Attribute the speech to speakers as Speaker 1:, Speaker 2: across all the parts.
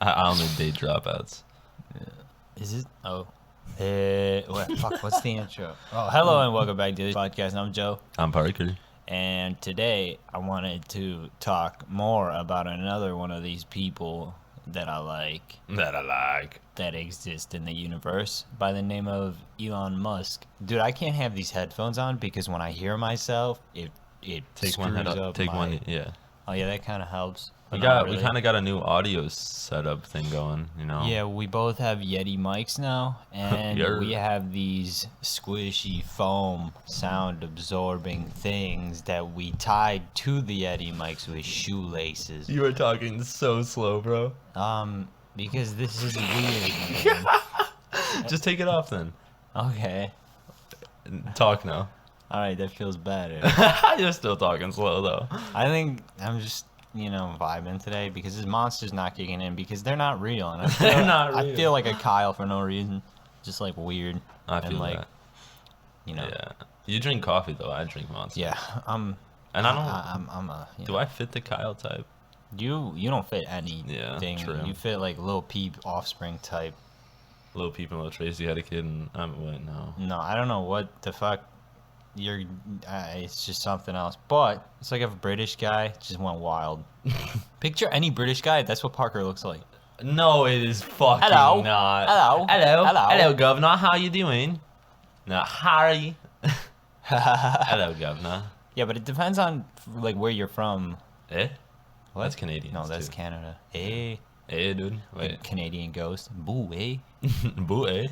Speaker 1: I only date dropouts.
Speaker 2: Yeah. Is it? Oh. What's the intro? Oh, hello and welcome back to the podcast. I'm Joe.
Speaker 1: I'm Parker.
Speaker 2: And today I wanted to talk more about another one of these people that I like that exist in the universe by the name of Elon Musk. Dude, I can't have these headphones on because when I hear myself, it
Speaker 1: Take
Speaker 2: screws
Speaker 1: one head up.
Speaker 2: up
Speaker 1: Take
Speaker 2: my...
Speaker 1: one. Yeah.
Speaker 2: Oh yeah, that kind of helps.
Speaker 1: We
Speaker 2: But not
Speaker 1: we
Speaker 2: really.
Speaker 1: kind of got a new audio setup thing going. You know.
Speaker 2: Yeah, we both have Yeti mics now, and
Speaker 1: Yer.
Speaker 2: we have these squishy foam sound absorbing things that we tied to the Yeti mics with shoelaces.
Speaker 1: You were talking so slow, bro.
Speaker 2: Because this is weird, man.
Speaker 1: Just take it off then.
Speaker 2: Okay.
Speaker 1: Talk now.
Speaker 2: Alright, that feels better.
Speaker 1: You're still talking slow though.
Speaker 2: I think I'm just, vibing today because his monster's not kicking in because they're not real. And
Speaker 1: They're not
Speaker 2: I
Speaker 1: real.
Speaker 2: feel like a Kyle for no reason. Just like weird.
Speaker 1: I feel
Speaker 2: and like,
Speaker 1: that.
Speaker 2: Yeah.
Speaker 1: You drink coffee though. I drink Monster.
Speaker 2: Yeah,
Speaker 1: And I don't.
Speaker 2: I'm a.
Speaker 1: Do I fit the Kyle type?
Speaker 2: You don't fit anything.
Speaker 1: Yeah, true.
Speaker 2: You fit like Lil Peep offspring type.
Speaker 1: Lil Peep and Lil Tracy had a kid, and no.
Speaker 2: No, I don't know what the fuck. It's just something else. But it's like if a British guy just went wild. Picture any British guy. That's what Parker looks like.
Speaker 1: No, it is fucking
Speaker 2: Hello.
Speaker 1: not.
Speaker 2: Hello.
Speaker 1: Hello.
Speaker 2: Hello.
Speaker 1: Hello, governor. How you doing? No, Harry. Hello, governor.
Speaker 2: Yeah, but it depends on like where you're from.
Speaker 1: Eh?
Speaker 2: What?
Speaker 1: That's Canadian.
Speaker 2: No, that's Canada. Eh.
Speaker 1: Eh, dude. Wait.
Speaker 2: Like Canadian ghost. Boo, eh?
Speaker 1: Boo, eh?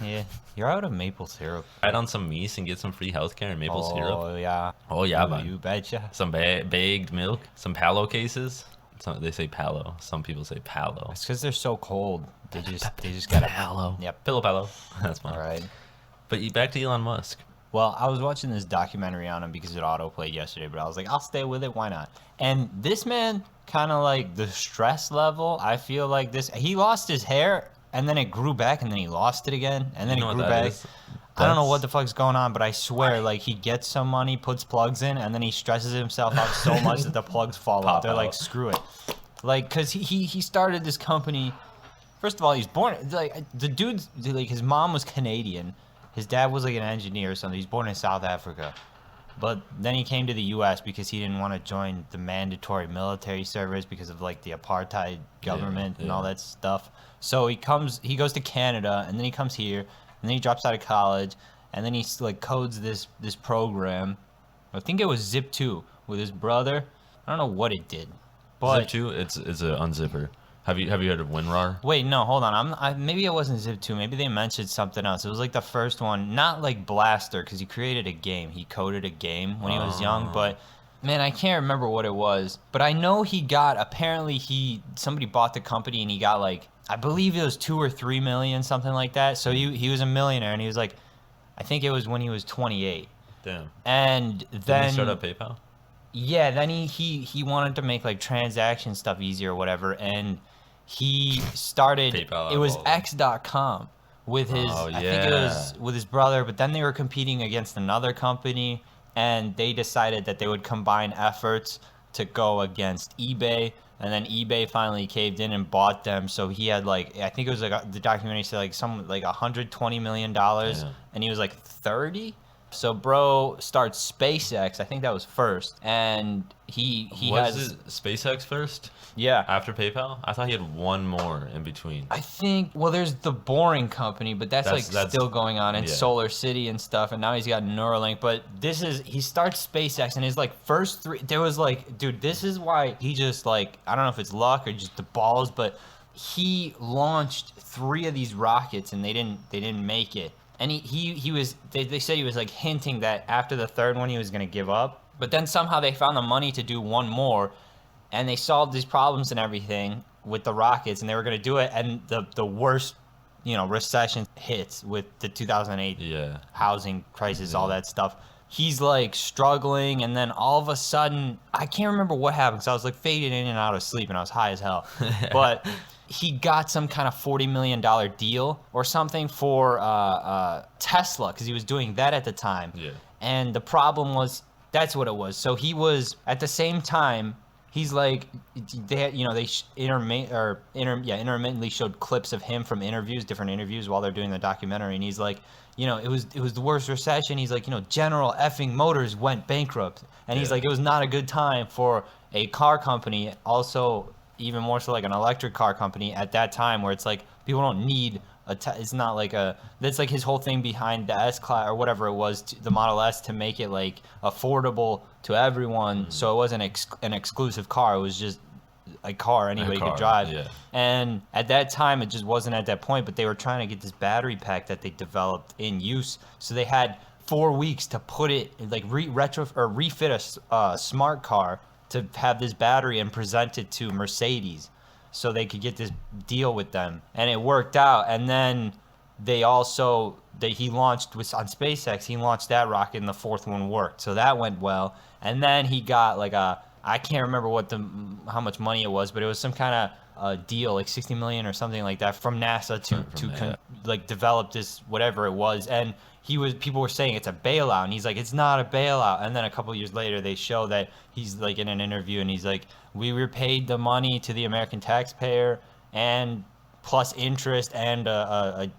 Speaker 2: Yeah. You're out of maple syrup.
Speaker 1: Add on some meat and get some free healthcare and maple syrup.
Speaker 2: Oh, yeah.
Speaker 1: Oh, yeah,
Speaker 2: Ooh,
Speaker 1: man.
Speaker 2: you betcha.
Speaker 1: Some baked milk. Some palo cases. They say palo. Some people say palo.
Speaker 2: It's because they're so cold. They just gotta.
Speaker 1: Palo.
Speaker 2: Yep.
Speaker 1: Pillow palo. That's fine.
Speaker 2: All right.
Speaker 1: But back to Elon Musk.
Speaker 2: Well, I was watching this documentary on him because it auto-played yesterday, but I was like, I'll stay with it. Why not? And this man, kind of like the stress level, I feel like he lost his hair, and then it grew back, and then he lost it again, and then
Speaker 1: You know
Speaker 2: it
Speaker 1: what
Speaker 2: grew
Speaker 1: that
Speaker 2: back.
Speaker 1: is?
Speaker 2: I don't know what the fuck's going on, but I swear, like, he gets some money, puts plugs in, and then he stresses himself out so much that the plugs fall out. They're like, screw it. Like, because he started this company. First of all, he's born, like, the dude's, like, his mom was Canadian. His dad was like an engineer or something. He's born in South Africa. But then he came to the U.S. because he didn't want to join the mandatory military service because of like the apartheid government and all that stuff. So he goes to Canada, and then he comes here, and then he drops out of college, and then he like codes this program. I think it was Zip 2 with his brother. I don't know what it did. But
Speaker 1: Zip 2, it's an unzipper. Have you heard of WinRAR?
Speaker 2: wait, no, hold on. Maybe it wasn't Zip 2. Maybe they mentioned something else. It was like the first one, not like Blaster, because he created a game. He coded a game when he was young, but man, I can't remember what it was. But I know somebody bought the company and he got like, I believe it was 2 or 3 million, something like that. So he was a millionaire, and he was like, I think it was when he was 28.
Speaker 1: Damn.
Speaker 2: And
Speaker 1: Did
Speaker 2: then
Speaker 1: he start up PayPal?
Speaker 2: yeah, then he wanted to make like transaction stuff easier or whatever, and he started
Speaker 1: PayPal
Speaker 2: it was
Speaker 1: evolved.
Speaker 2: X.com with his I think it was with his brother, but then they were competing against another company, and they decided that they would combine efforts to go against eBay, and then eBay finally caved in and bought them. So he had like, I think it was like the documentary said like $120 million, and he was like 30. So bro starts SpaceX. I think that was first, and he
Speaker 1: Was
Speaker 2: has
Speaker 1: it SpaceX first
Speaker 2: yeah.
Speaker 1: after PayPal? I thought he had one more in between.
Speaker 2: I think there's the Boring Company, but that's still going on in Solar City and stuff, and now he's got Neuralink. But he starts SpaceX, and his like first three, there was like, dude, this is why he just like, I don't know if it's luck or just the balls, but he launched 3 of these rockets and they didn't make it. And they said he was like hinting that after the third one he was going to give up. But then somehow they found the money to do one more, and they solved these problems and everything with the rockets, and they were going to do it. And the worst, recession hits with the 2008 housing crisis, all that stuff. He's like struggling, and then all of a sudden, I can't remember what happened because I was like fading in and out of sleep and I was high as hell. But he got some kind of $40 million deal or something for Tesla because he was doing that at the time.
Speaker 1: Yeah.
Speaker 2: And the problem was, that's what it was. So he was, at the same time, he's like, they had, they intermittently showed clips of him from different interviews while they're doing the documentary, and he's like, it was the worst recession. He's like, General effing Motors went bankrupt, and he's like, it was not a good time for a car company, also even more so like an electric car company at that time, where it's like people don't need it's not like that's like his whole thing behind the S-Class or whatever it was, the Model S, to make it like affordable to everyone. So it wasn't an exclusive car. It was just a car anybody could drive. Yeah. And at that time, it just wasn't at that point, but they were trying to get this battery pack that they developed in use. So they had 4 weeks to put it, like refit a smart car to have this battery and present it to Mercedes, so they could get this deal with them, and it worked out. And then he launched on SpaceX. He launched that rocket, and the fourth one worked, so that went well. And then he got like I can't remember how much money it was, but it was some kind of deal, like $60 million or something like that, from NASA to develop this whatever it was. And people were saying it's a bailout, and he's like, it's not a bailout. And then a couple years later, they show that he's like in an interview, and he's like, we repaid the money to the American taxpayer, and plus interest and a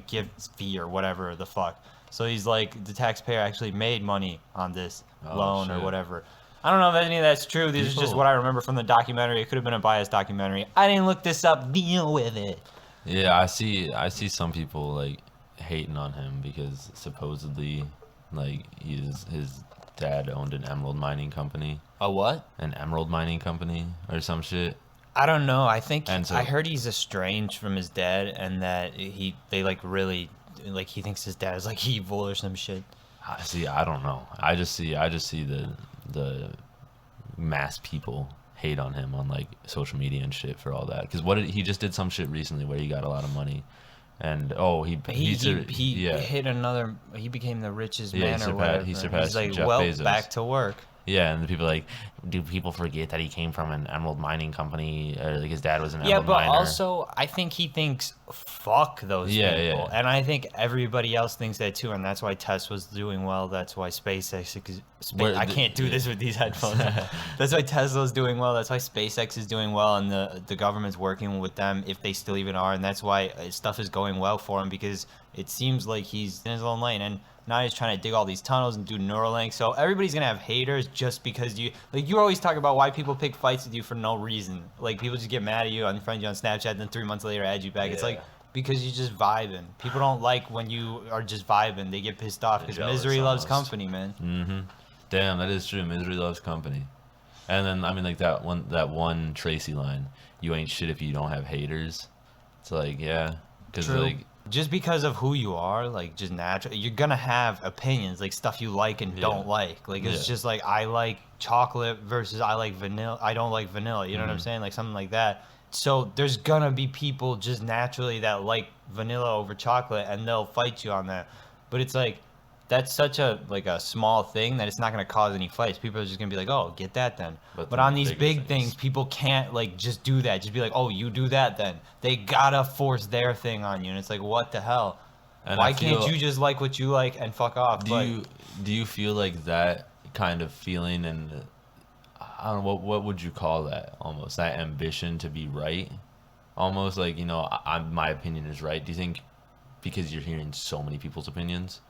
Speaker 2: gift fee or whatever the fuck. So he's like, the taxpayer actually made money on this loan or whatever. I don't know if any of that's true. This is just what I remember from the documentary. It could have been a biased documentary. I didn't look this up. Deal with it.
Speaker 1: Yeah, I see some people like hating on him because supposedly like his dad owned an emerald mining company.
Speaker 2: A what?
Speaker 1: An emerald mining company or some shit.
Speaker 2: I don't know. I think I heard he's estranged from his dad, and that they like really like he thinks his dad is like evil or some shit.
Speaker 1: See, I don't know. I just see the mass people hate on him on like social media and shit for all that. Because he just did some shit recently where he got a lot of money. And he hit another. He became the richest man or whatever. He surpassed He's like, Jeff Bezos. Back to work. Yeah, and the people like, do people forget that he came from an emerald mining company? Or like his dad was an emerald miner. Yeah, but also I think he thinks fuck those people. Yeah. And I think everybody else thinks that too, and that's why Tesla's doing well. That's why SpaceX. I can't do this with these headphones. That's why Tesla's doing well. That's why SpaceX is doing well, and the government's working with them, if they still even are. And that's why stuff is going well for him, because it seems like he's in his own lane. And now he's trying to dig all these tunnels and do Neuralink. So everybody's going to have haters just because you always talk about why people pick fights with you for no reason. Like, people just get mad at you, unfriend you on Snapchat, and then 3 months later add you back. Yeah. It's like, because you're just vibing. People don't like when you are just vibing. They get pissed off because misery loves company, man. Mm-hmm. Damn, that is true. Misery loves company. And then, I mean, like that one Tracy line, you ain't shit if you don't have haters. It's like, yeah. Because, like, just because of who you are, like, just naturally, you're gonna have opinions, like stuff you like and don't like. Like, it's just like, I like chocolate versus I like vanilla. I don't like vanilla. You know what I'm saying? Like, something like that. So there's gonna be people just naturally that like vanilla over chocolate, and they'll fight you on that. But it's like, that's such a small thing that it's not gonna cause any fights. People are just gonna be like, oh, get that then. But on these big things, people can't like just do that. Just be like, oh, you do that then. They gotta force their thing on you, and it's like, what the hell? And why can't you just like what you like and fuck off? Do you feel like that kind of feeling, and I don't know, what would you call that? Almost that ambition to be right, almost like, my opinion is right. Do you think because you're hearing so many people's opinions?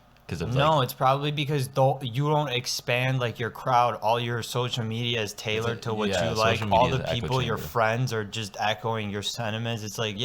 Speaker 1: No, it's probably because you don't expand like your crowd. All your social media is tailored to what you like. All the people, your friends, are just echoing your sentiments. It's like,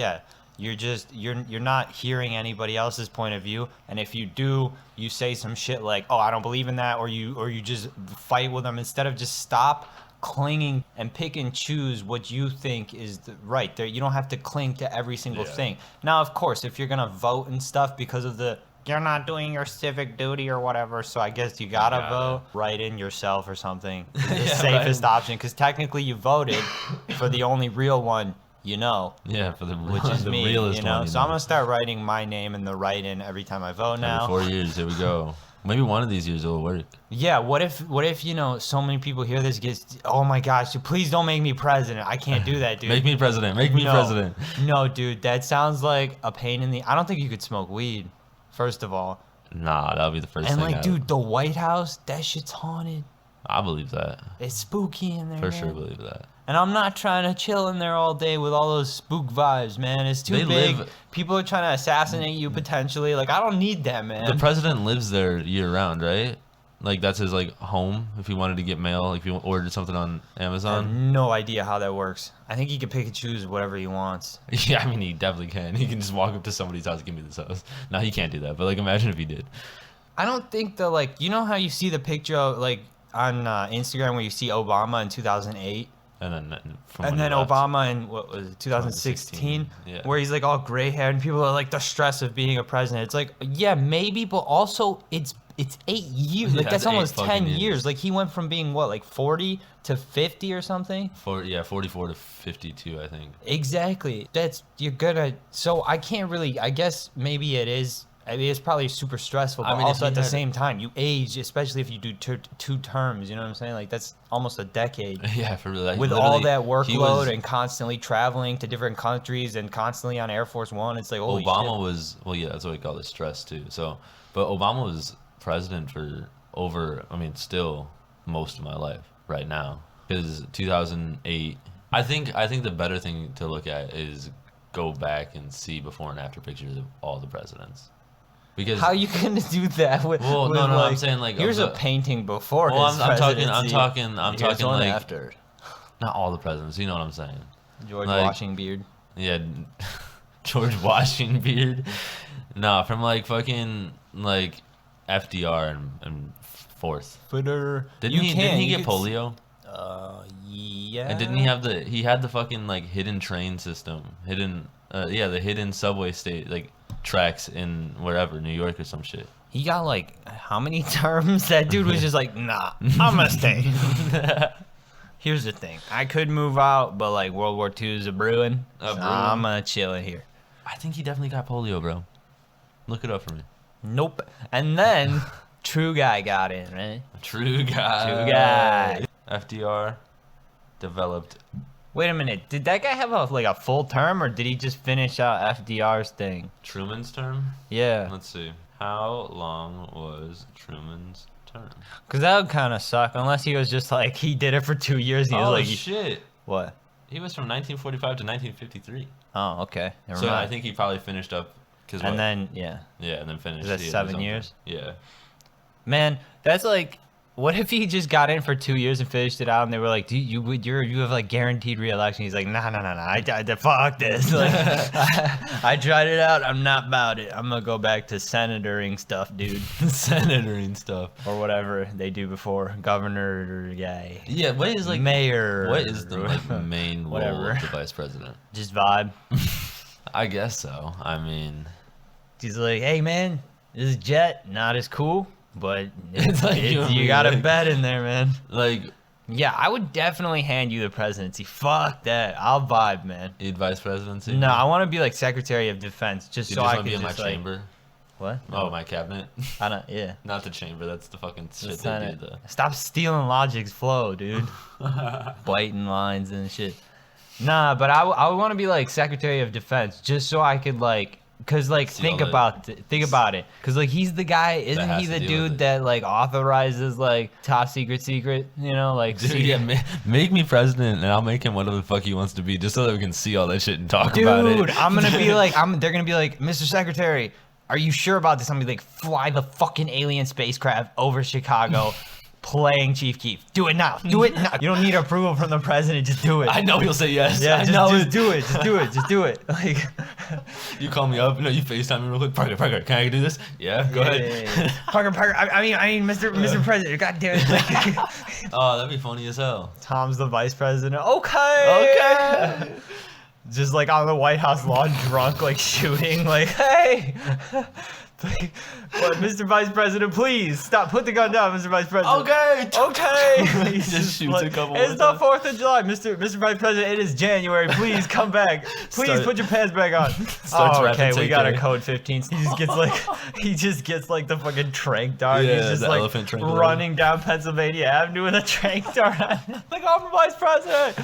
Speaker 1: you're not hearing anybody else's point of view. And if you do, you say some shit like, oh, I don't believe in that, or you just fight with them instead of just stop clinging and pick and choose what you think is right. You don't have to cling to every single thing. Now, of course, if you're gonna vote and stuff because of you're not doing your civic duty or whatever, so I guess you gotta vote. Write in yourself or something. It's the safest option, because technically you voted for the only real one, Yeah, which is the me, realist one. So I'm gonna start writing my name in the write-in every time I vote now. Every 4 years, here we go. Maybe one of these years it'll work. Yeah, what if so many people hear this oh my gosh, please don't make me president. I can't do that, dude. Make me president. Make me president. No, dude, that sounds like a pain in the... I don't think you could smoke weed. First of all. Nah, that'll be the first thing. And like, dude, the White House, that shit's haunted. I believe that.
Speaker 2: It's spooky in there.
Speaker 1: For
Speaker 2: man.
Speaker 1: sure, believe that.
Speaker 2: And I'm not trying to chill in there all day with all those spook vibes, man. It's too big. People are trying to assassinate you potentially. Like, I don't need that, man.
Speaker 1: The president lives there year round, right? Like, that's his, like, home if he wanted to get mail, like, if he ordered something on Amazon.
Speaker 2: I have no idea how that works. I think he can pick and choose whatever he wants.
Speaker 1: Yeah, I mean, he definitely can. He can just walk up to somebody's house and give me this house. No, he can't do that. But, like, imagine if he did.
Speaker 2: I don't think the, like, you know how you see the picture of, like, on Instagram where you see Obama in 2008?
Speaker 1: And
Speaker 2: then Obama in, what was it, 2016?
Speaker 1: Yeah.
Speaker 2: Where he's, like, all gray hair and people are, like, the stress of being a president. It's like, yeah, maybe, but also it's 8 years. Like, that's almost 10 years. Like, he went from being, what, like 40 to 50 or something?
Speaker 1: 44 to 52, I think.
Speaker 2: Exactly. You're gonna, so I can't really, I guess maybe it is. I mean, it's probably super stressful, but also at the same time, you age, especially if you do two terms, you know what I'm saying? Like, that's almost a decade.
Speaker 1: Yeah, for real.
Speaker 2: With all that workload and constantly traveling to different countries and constantly on Air Force One, it's like, holy
Speaker 1: Obama
Speaker 2: shit.
Speaker 1: was, well, yeah, that's what we call it, stress, too. So, but Obama was president for still most of my life right now. Because 2008, I think the better thing to look at is go back and see before and after pictures of all the presidents. Because
Speaker 2: how you gonna do that? With,
Speaker 1: no,
Speaker 2: like,
Speaker 1: I'm saying like
Speaker 2: here's a painting before.
Speaker 1: Well,
Speaker 2: his
Speaker 1: I'm talking
Speaker 2: here's one
Speaker 1: like
Speaker 2: after.
Speaker 1: Not all the presidents. You know what I'm saying?
Speaker 2: George
Speaker 1: like,
Speaker 2: Washington.
Speaker 1: Yeah, George Washington beard. No, from like fucking like FDR and fourth. Didn't he get polio?
Speaker 2: Yeah.
Speaker 1: And didn't he had the fucking like hidden train system, the hidden subway tracks in wherever, New York or some shit.
Speaker 2: He got like how many terms? That dude was just like, nah, I'm gonna stay. Here's the thing, I could move out, but like World War II is brewing. I'm gonna chill in here.
Speaker 1: I think he definitely got polio, bro. Look it up for me.
Speaker 2: Nope. And then True Guy got in, right?
Speaker 1: True Guy. FDR developed.
Speaker 2: Wait a minute. Did that guy have a full term, or did he just finish out FDR's thing?
Speaker 1: Truman's term?
Speaker 2: Yeah.
Speaker 1: Let's see. How long was Truman's term?
Speaker 2: Because that would kind of suck, unless he was just like, he did it for 2 years. And he was like,
Speaker 1: shit.
Speaker 2: What?
Speaker 1: He was from 1945 to 1953.
Speaker 2: Oh, okay.
Speaker 1: Never mind. I think he probably finished up.
Speaker 2: And then
Speaker 1: finished.
Speaker 2: Is that 7 years?
Speaker 1: Yeah.
Speaker 2: Man, that's like, what if he just got in for 2 years and finished it out, and they were like, "Do you have like guaranteed re-election?" He's like, "Nah, I fuck this. Like, I tried it out. I'm not about it. I'm gonna go back to senatoring stuff, dude.
Speaker 1: Senatoring stuff,
Speaker 2: or whatever they do before governor guy.
Speaker 1: Yeah, what is like
Speaker 2: mayor?
Speaker 1: What is the main role of the vice president?
Speaker 2: Just vibe.
Speaker 1: I guess so. I mean,
Speaker 2: he's like, "Hey man, this jet not as cool." But it's like you got a bet in there, man.
Speaker 1: Like,
Speaker 2: yeah, I would definitely hand you the presidency. Fuck that. I'll vibe, man.
Speaker 1: You'd vice presidency?
Speaker 2: No, I want to be like Secretary of Defense, just so I can
Speaker 1: be in
Speaker 2: just
Speaker 1: my chamber.
Speaker 2: What?
Speaker 1: Oh, my cabinet.
Speaker 2: I don't. Yeah.
Speaker 1: Not the chamber. That's the fucking shit they do.
Speaker 2: Stop stealing Logic's flow, dude. Biting lines and shit. Nah, but I would want to be like Secretary of Defense, just so I could like. Cause like think about it, cause like he's the guy, isn't he the dude that like authorizes like top secret, you know, like
Speaker 1: dude, yeah, make me president and I'll make him whatever the fuck he wants to be, just so that we can see all that shit and talk about it. Dude,
Speaker 2: I'm gonna be like, they're gonna be like, Mr. Secretary, are you sure about this? I'm gonna be like, fly the fucking alien spacecraft over Chicago. Playing Chief Keef. Do it now. Do it now. You don't need approval from the president. Just do it.
Speaker 1: I know he'll say yes.
Speaker 2: Yeah, just do it. Just do it. Just do it. Like,
Speaker 1: you call me up. No, you FaceTime me real quick. Parker, can I do this? Yeah, go ahead.
Speaker 2: Yeah. Parker. I mean, Mr. President. God damn it.
Speaker 1: Oh, that'd be funny as hell.
Speaker 2: Tom's the vice president. Okay. Just like on the White House lawn, drunk, like shooting. Like, hey. What, Mr. Vice President, please stop. Put the gun down, Mr. Vice President. Okay.
Speaker 1: He just shoots like, a couple.
Speaker 2: It's the 4th of July, Mr. Vice President. It is January. Please come back. Please put your pants back on. Okay. We got a code 15. He just gets like the fucking trank dart.
Speaker 1: Yeah,
Speaker 2: he's just
Speaker 1: the
Speaker 2: like
Speaker 1: elephant trank
Speaker 2: running down Pennsylvania Avenue with a trank dart on. Like, I'm Vice President.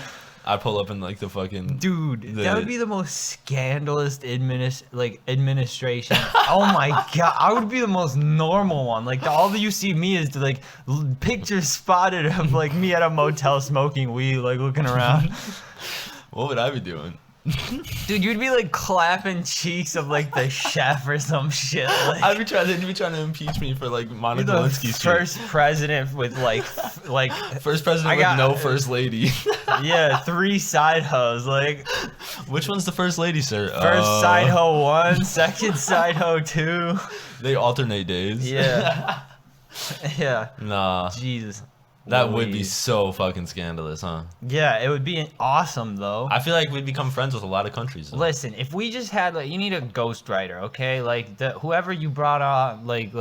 Speaker 1: I pull up in like the fucking
Speaker 2: that would be the most scandalous administration. Oh my god, I would be the most normal one. Like all that you see me is like pictures spotted of like me at a motel smoking weed, like looking around.
Speaker 1: What would I be doing?
Speaker 2: Dude, you'd be like clapping cheeks of like the chef or some shit. Like,
Speaker 1: they'd be trying to impeach me for like Monica Lewinsky's
Speaker 2: first president with like
Speaker 1: first president with no first lady.
Speaker 2: Yeah, 3 side hoes. Like,
Speaker 1: which one's the first lady, sir?
Speaker 2: First side hoe 1, second side hoe 2.
Speaker 1: They alternate days.
Speaker 2: Yeah. Yeah.
Speaker 1: Nah.
Speaker 2: Jesus.
Speaker 1: That would be so fucking scandalous, huh?
Speaker 2: Yeah, it would be awesome, though.
Speaker 1: I feel like we'd become friends with a lot of countries, though.
Speaker 2: Listen, if we just had, like, you need a ghostwriter, okay? Like, whoever you brought on, like,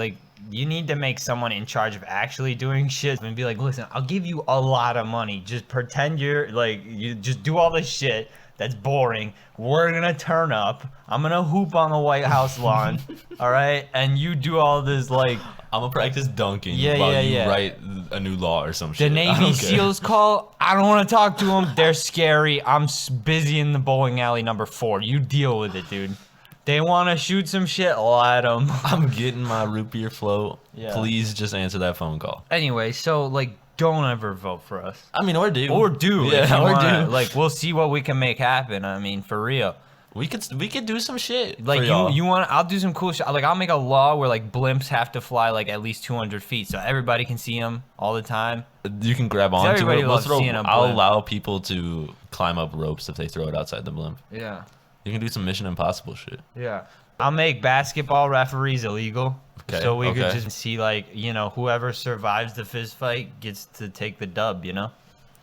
Speaker 2: you need to make someone in charge of actually doing shit and be like, listen, I'll give you a lot of money. Just pretend you're, like, you just do all this shit that's boring. We're gonna turn up. I'm gonna hoop on the White House lawn, all right? And you do all this, like...
Speaker 1: I'm gonna practice dunking while you write a new law or some shit.
Speaker 2: The Navy SEALs call. I don't want to talk to them. They're scary. I'm busy in the bowling alley number 4. You deal with it, dude. They want to shoot some shit. Let them.
Speaker 1: I'm getting my root beer float.
Speaker 2: Yeah.
Speaker 1: Please just answer that phone call.
Speaker 2: Anyway, so like, don't ever vote for us.
Speaker 1: I mean, or do.
Speaker 2: Yeah, or do. Like, we'll see what we can make happen. I mean, for real.
Speaker 1: We could do some shit.
Speaker 2: Like you want? I'll do some cool shit. Like I'll make a law where like blimps have to fly like at least 200 feet, so everybody can see them all the time.
Speaker 1: You can grab onto it.
Speaker 2: I'll
Speaker 1: allow people to climb up ropes if they throw it outside the blimp.
Speaker 2: Yeah.
Speaker 1: You can do some Mission Impossible shit.
Speaker 2: Yeah. I'll make basketball referees illegal.
Speaker 1: Okay.
Speaker 2: So we could just see like, you know, whoever survives the fist fight gets to take the dub, you know?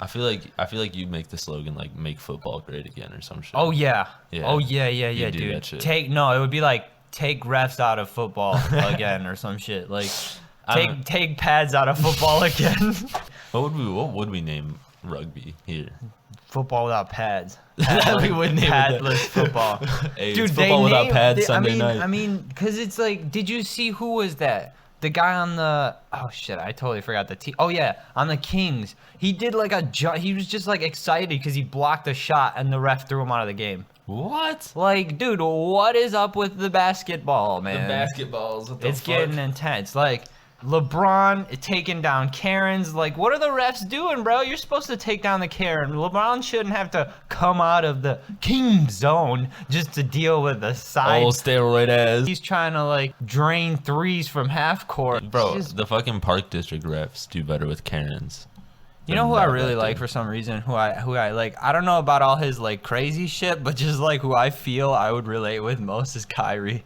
Speaker 1: I feel like you'd make the slogan like "Make football great again" or some shit.
Speaker 2: Oh yeah.
Speaker 1: Yeah.
Speaker 2: Oh yeah, dude.
Speaker 1: That shit.
Speaker 2: It would be like take refs out of football again or some shit. Like take pads out of football again.
Speaker 1: What would we name rugby here?
Speaker 2: Football without pads.
Speaker 1: We would name
Speaker 2: padless football.
Speaker 1: Hey, dude, football without pads Sunday night.
Speaker 2: I mean, because it's like, did you see who was that? The guy on the I totally forgot the team. Oh yeah, on the Kings. He did like he was just like excited because he blocked a shot and the ref threw him out of the game.
Speaker 1: What?
Speaker 2: Like, dude, what is up with the basketball, man?
Speaker 1: The basketballs.
Speaker 2: It's getting intense. Like LeBron taking down Karens. Like, what are the refs doing, bro? You're supposed to take down the Karen. LeBron shouldn't have to come out of the king zone just to deal with the side.
Speaker 1: Old steroid ass.
Speaker 2: He's trying to like drain threes from half court.
Speaker 1: Bro, the fucking Park District refs do better with Karens.
Speaker 2: You know who I really like for some reason? Who I like? I don't know about all his like crazy shit, but just like who I feel I would relate with most is Kyrie.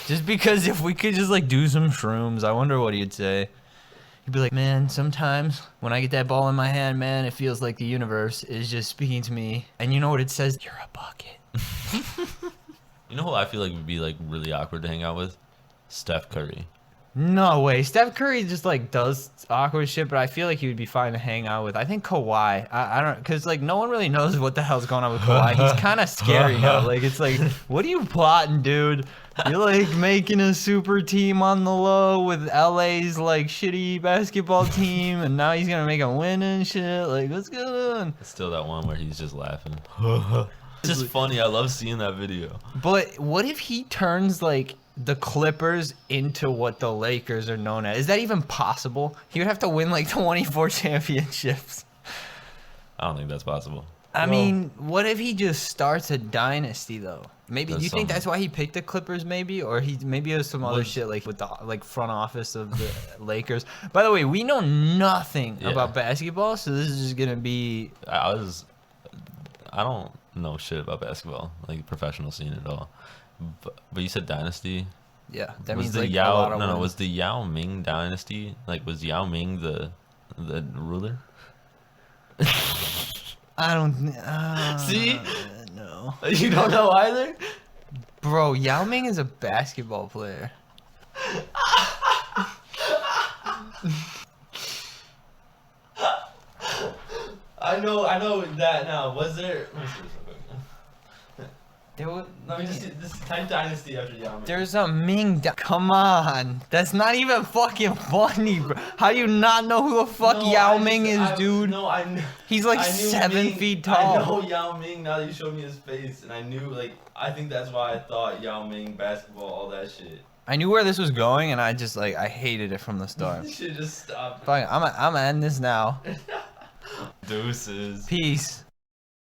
Speaker 2: Just because if we could just like do some shrooms, I wonder what he'd say. He'd be like, man, sometimes when I get that ball in my hand, man, it feels like the universe is just speaking to me. And you know what it says? You're a bucket.
Speaker 1: You know who I feel like would be like really awkward to hang out with? Steph Curry.
Speaker 2: No way. Steph Curry just like does awkward shit, but I feel like he would be fine to hang out with. I think Kawhi. I don't, because like no one really knows what the hell's going on with Kawhi. He's kind of scary though. Like it's like, what are you plotting, dude? You're like making a super team on the low with LA's like shitty basketball team, and now he's gonna make a win and shit. Like, what's going on?
Speaker 1: It's still that one where he's just laughing. It's just funny. I love seeing that video.
Speaker 2: But what if he turns like the Clippers into what the Lakers are known as? Is that even possible? He would have to win like 24 championships.
Speaker 1: I don't think that's possible.
Speaker 2: I mean, what if he just starts a dynasty though? Maybe. Do you think that's why he picked the Clippers? Maybe, or maybe it was some other shit like with the like front office of the Lakers. By the way, we know nothing about basketball, so this is just gonna be.
Speaker 1: I don't know shit about basketball, like professional scene at all. But you said dynasty.
Speaker 2: Yeah, that
Speaker 1: was
Speaker 2: means
Speaker 1: the
Speaker 2: like
Speaker 1: Yao. No, was the Yao Ming dynasty? Like, was Yao Ming the ruler?
Speaker 2: I don't.
Speaker 1: See?
Speaker 2: No.
Speaker 1: You don't know either?
Speaker 2: Bro, Yao Ming is a basketball player.
Speaker 1: I know that now. Was there? Let me see this real quick. Let me just see this type dynasty after Yao Ming.
Speaker 2: There's a Ming. Come on, that's not even fucking funny, bro. How do you not know who the fuck Yao Ming is, dude?
Speaker 1: No, I knew.
Speaker 2: He's like 7 feet tall.
Speaker 1: I know Yao Ming now that you showed me his face, and I knew I think that's why I thought Yao Ming, basketball, all that shit.
Speaker 2: I knew where this was going, and I just I hated it from the start.
Speaker 1: You should just stop.
Speaker 2: Fine, I'm gonna end this now.
Speaker 1: Deuces.
Speaker 2: Peace.